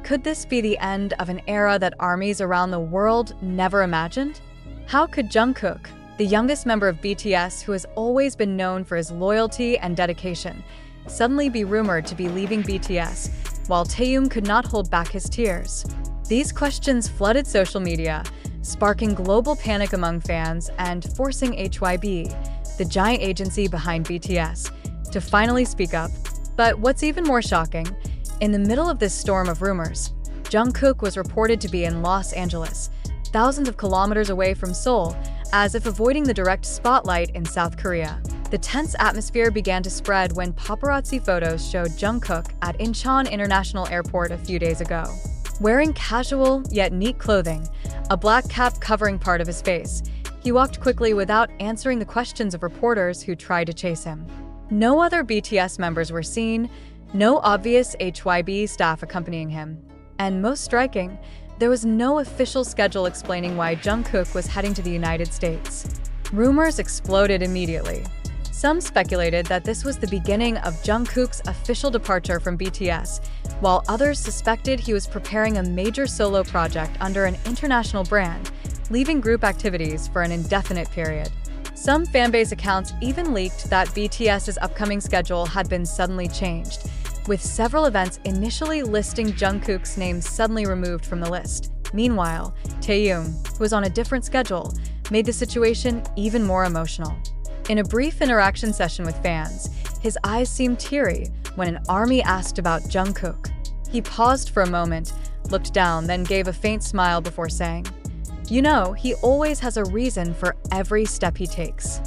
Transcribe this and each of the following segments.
Could this be the end of an era that armies around the world never imagined? How could Jungkook, the youngest member of BTS who has always been known for his loyalty and dedication, suddenly be rumored to be leaving BTS, while Taehyung could not hold back his tears? These questions flooded social media, sparking global panic among fans and forcing HYBE, the giant agency behind BTS, to finally speak up. But what's even more shocking, in the middle of this storm of rumors, Jungkook was reported to be in Los Angeles, thousands of kilometers away from Seoul, as if avoiding the direct spotlight in South Korea. The tense atmosphere began to spread when paparazzi photos showed Jungkook at Incheon International Airport a few days ago. Wearing casual yet neat clothing, a black cap covering part of his face, he walked quickly without answering the questions of reporters who tried to chase him. No other BTS members were seen, no obvious HYBE staff accompanying him. And most striking, there was no official schedule explaining why Jungkook was heading to the United States. Rumors exploded immediately. Some speculated that this was the beginning of Jungkook's official departure from BTS, while others suspected he was preparing a major solo project under an international brand, leaving group activities for an indefinite period. Some fanbase accounts even leaked that BTS's upcoming schedule had been suddenly changed, with several events initially listing Jungkook's name suddenly removed from the list. Meanwhile, Taehyung, who was on a different schedule, made the situation even more emotional. In a brief interaction session with fans, his eyes seemed teary when an army asked about Jungkook. He paused for a moment, looked down, then gave a faint smile before saying, "You know, he always has a reason for every step he takes."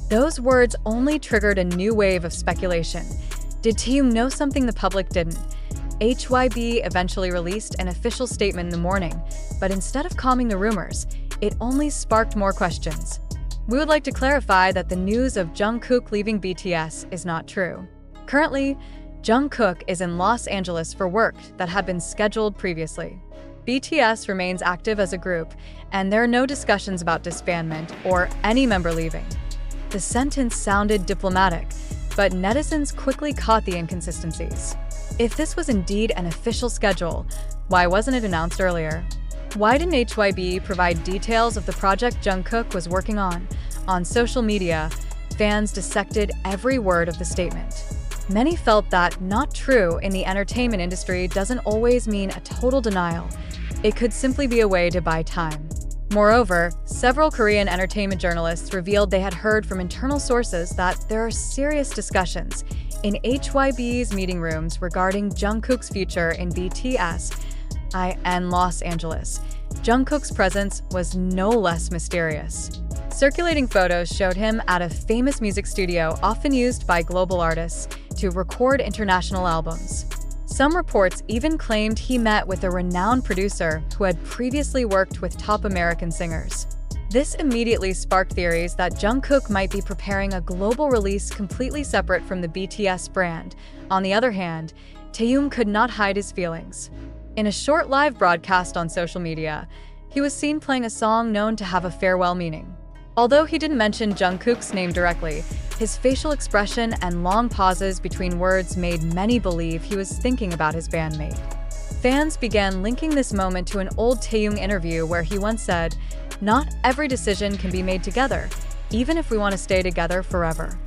Those words only triggered a new wave of speculation. Did Taehyung know something the public didn't? HYBE eventually released an official statement in the morning, but instead of calming the rumors, it only sparked more questions. We would like to clarify that the news of Jungkook leaving BTS is not true. Currently, Jungkook is in Los Angeles for work that had been scheduled previously. BTS remains active as a group, and there are no discussions about disbandment or any member leaving. The sentence sounded diplomatic, but netizens quickly caught the inconsistencies. If this was indeed an official schedule, why wasn't it announced earlier? Why didn't HYBE provide details of the project Jungkook was working on? On social media, fans dissected every word of the statement. Many felt that not true in the entertainment industry doesn't always mean a total denial. It could simply be a way to buy time. Moreover, several Korean entertainment journalists revealed they had heard from internal sources that there are serious discussions in HYBE's meeting rooms regarding Jungkook's future in BTS and Los Angeles. Jungkook's presence was no less mysterious. Circulating photos showed him at a famous music studio often used by global artists to record international albums. Some reports even claimed he met with a renowned producer who had previously worked with top American singers. This immediately sparked theories that Jungkook might be preparing a global release completely separate from the BTS brand. On the other hand, Taehyung could not hide his feelings. In a short live broadcast on social media, he was seen playing a song known to have a farewell meaning. Although he didn't mention Jungkook's name directly, his facial expression and long pauses between words made many believe he was thinking about his bandmate. Fans began linking this moment to an old Taehyung interview where he once said, "Not every decision can be made together, even if we want to stay together forever."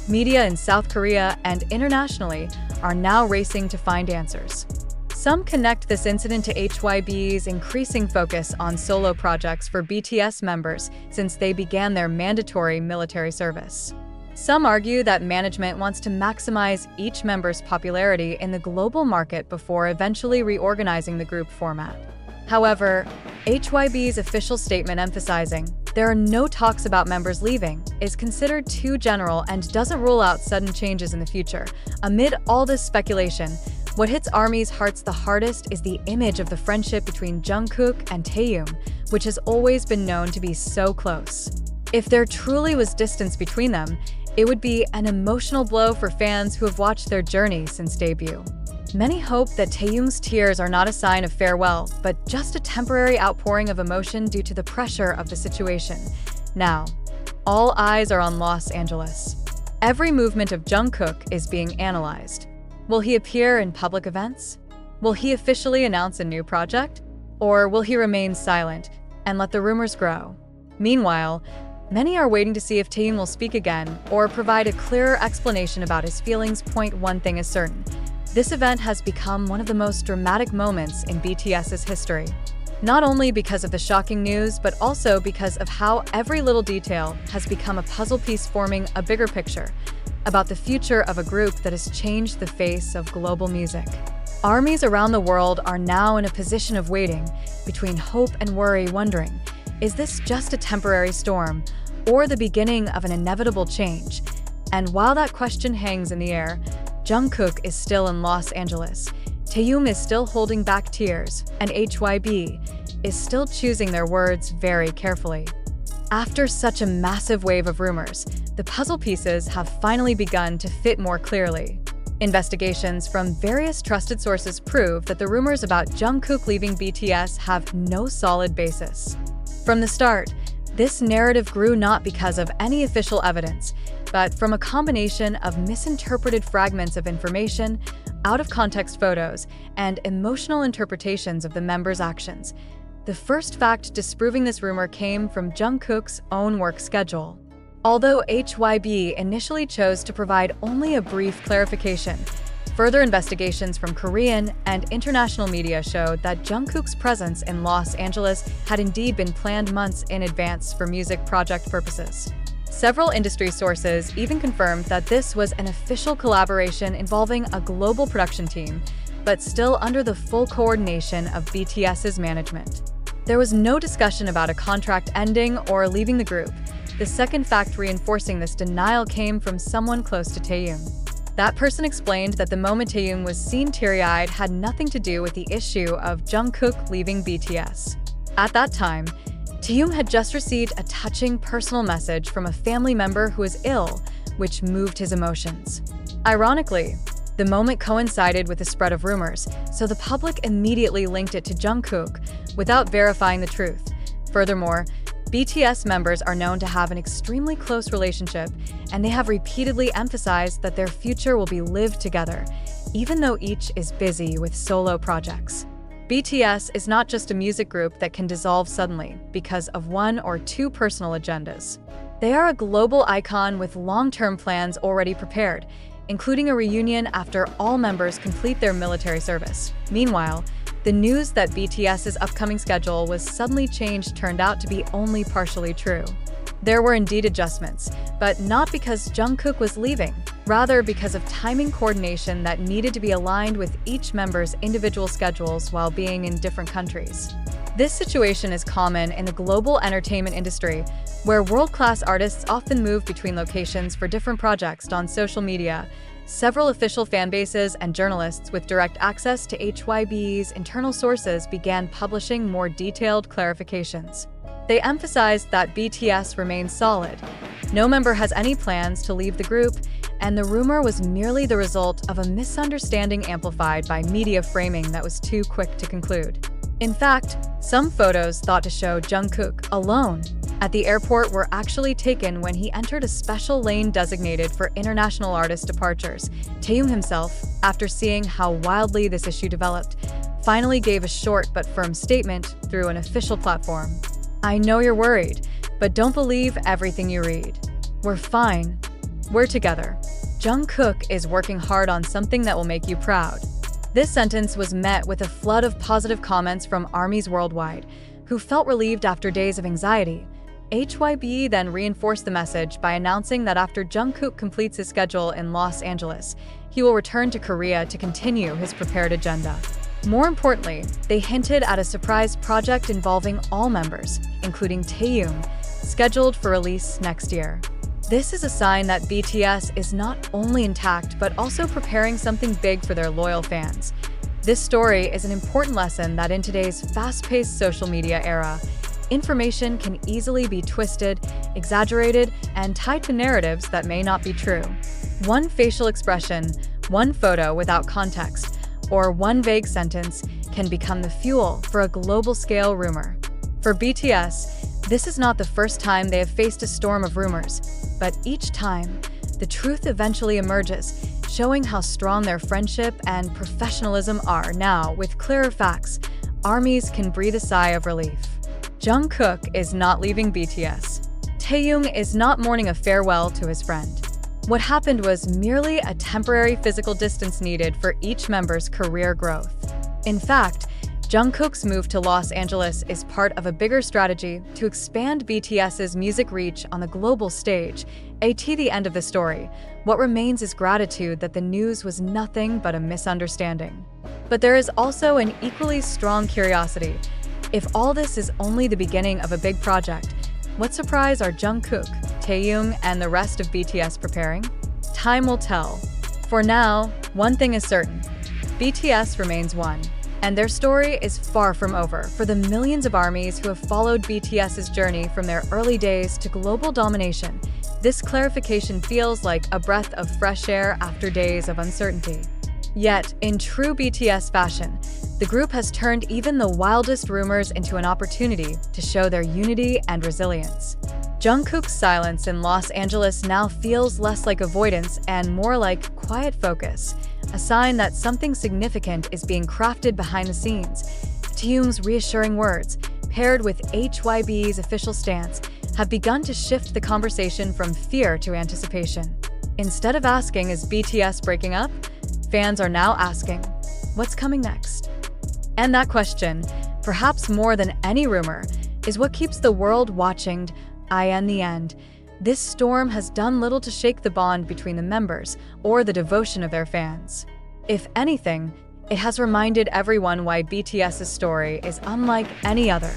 Media in South Korea and internationally are now racing to find answers. Some connect this incident to HYBE's increasing focus on solo projects for BTS members since they began their mandatory military service. Some argue that management wants to maximize each member's popularity in the global market before eventually reorganizing the group format. However, HYBE's official statement emphasizing there are no talks about members leaving is considered too general and doesn't rule out sudden changes in the future. Amid all this speculation, what hits ARMY's hearts the hardest is the image of the friendship between Jungkook and Taehyung, which has always been known to be so close. If there truly was distance between them, it would be an emotional blow for fans who have watched their journey since debut. Many hope that Taehyung's tears are not a sign of farewell, but just a temporary outpouring of emotion due to the pressure of the situation. Now, all eyes are on Los Angeles. Every movement of Jungkook is being analyzed. Will he appear in public events? Will he officially announce a new project? Or will he remain silent and let the rumors grow? Meanwhile, many are waiting to see if Taehyung will speak again or provide a clearer explanation about his feelings. One thing is certain: this event has become one of the most dramatic moments in BTS's history. Not only because of the shocking news, but also because of how every little detail has become a puzzle piece forming a bigger picture about the future of a group that has changed the face of global music. Armies around the world are now in a position of waiting, between hope and worry, wondering, is this just a temporary storm or the beginning of an inevitable change? And while that question hangs in the air, Jungkook is still in Los Angeles, Taehyung is still holding back tears, and HYBE is still choosing their words very carefully. After such a massive wave of rumors, the puzzle pieces have finally begun to fit more clearly. Investigations from various trusted sources prove that the rumors about Jungkook leaving BTS have no solid basis. From the start, this narrative grew not because of any official evidence, but from a combination of misinterpreted fragments of information, out-of-context photos, and emotional interpretations of the members' actions. The first fact disproving this rumor came from Jungkook's own work schedule. Although HYBE initially chose to provide only a brief clarification, further investigations from Korean and international media showed that Jungkook's presence in Los Angeles had indeed been planned months in advance for music project purposes. Several industry sources even confirmed that this was an official collaboration involving a global production team, but still under the full coordination of BTS's management. There was no discussion about a contract ending or leaving the group. The second fact reinforcing this denial came from someone close to Taehyung. That person explained that the moment Taehyung was seen teary-eyed had nothing to do with the issue of Jungkook leaving BTS. At that time, Taehyung had just received a touching personal message from a family member who was ill, which moved his emotions. Ironically, the moment coincided with the spread of rumors, so the public immediately linked it to Jungkook without verifying the truth. Furthermore, BTS members are known to have an extremely close relationship, and they have repeatedly emphasized that their future will be lived together, even though each is busy with solo projects. BTS is not just a music group that can dissolve suddenly because of one or two personal agendas. They are a global icon with long-term plans already prepared, including a reunion after all members complete their military service. Meanwhile, the news that BTS's upcoming schedule was suddenly changed turned out to be only partially true. There were indeed adjustments, but not because Jungkook was leaving, rather because of timing coordination that needed to be aligned with each member's individual schedules while being in different countries. This situation is common in the global entertainment industry, where world-class artists often move between locations for different projects. On social media, several official fanbases and journalists with direct access to HYBE's internal sources began publishing more detailed clarifications. They emphasized that BTS remains solid. No member has any plans to leave the group, and the rumor was merely the result of a misunderstanding amplified by media framing that was too quick to conclude. In fact, some photos thought to show Jungkook alone at the airport were actually taken when he entered a special lane designated for international artist departures. Taehyung himself, after seeing how wildly this issue developed, finally gave a short but firm statement through an official platform. "I know you're worried, but don't believe everything you read. We're fine. We're together. Jungkook is working hard on something that will make you proud." This sentence was met with a flood of positive comments from armies worldwide, who felt relieved after days of anxiety. HYBE then reinforced the message by announcing that after Jungkook completes his schedule in Los Angeles, he will return to Korea to continue his prepared agenda. More importantly, they hinted at a surprise project involving all members, including Taehyung, scheduled for release next year. This is a sign that BTS is not only intact but also preparing something big for their loyal fans. This story is an important lesson that in today's fast-paced social media era, information can easily be twisted, exaggerated, and tied to narratives that may not be true. One facial expression, one photo without context, or one vague sentence can become the fuel for a global-scale rumor. For BTS, this is not the first time they have faced a storm of rumors, but each time, the truth eventually emerges, showing how strong their friendship and professionalism are. Now, with clearer facts, ARMYs can breathe a sigh of relief. Jungkook is not leaving BTS. Taehyung is not mourning a farewell to his friend. What happened was merely a temporary physical distance needed for each member's career growth. In fact, Jungkook's move to Los Angeles is part of a bigger strategy to expand BTS's music reach on the global stage. At the end of the story, what remains is gratitude that the news was nothing but a misunderstanding. But there is also an equally strong curiosity. If all this is only the beginning of a big project, what surprise are Jungkook, Taehyung, and the rest of BTS preparing? Time will tell. For now, one thing is certain: BTS remains one. And their story is far from over for the millions of ARMYs who have followed BTS's journey from their early days to global domination. This clarification feels like a breath of fresh air after days of uncertainty. Yet, in true BTS fashion, the group has turned even the wildest rumors into an opportunity to show their unity and resilience. Jungkook's silence in Los Angeles now feels less like avoidance and more like quiet focus, a sign that something significant is being crafted behind the scenes. Taehyung's reassuring words, paired with HYBE's official stance, have begun to shift the conversation from fear to anticipation. Instead of asking, "Is BTS breaking up?" fans are now asking, "What's coming next?" And that question, perhaps more than any rumor, is what keeps the world watching. In the end, this storm has done little to shake the bond between the members or the devotion of their fans. If anything, it has reminded everyone why BTS's story is unlike any other.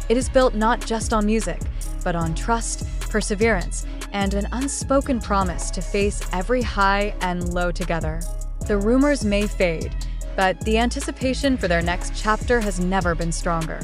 It is built not just on music, but on trust, perseverance, and an unspoken promise to face every high and low together. The rumors may fade, but the anticipation for their next chapter has never been stronger.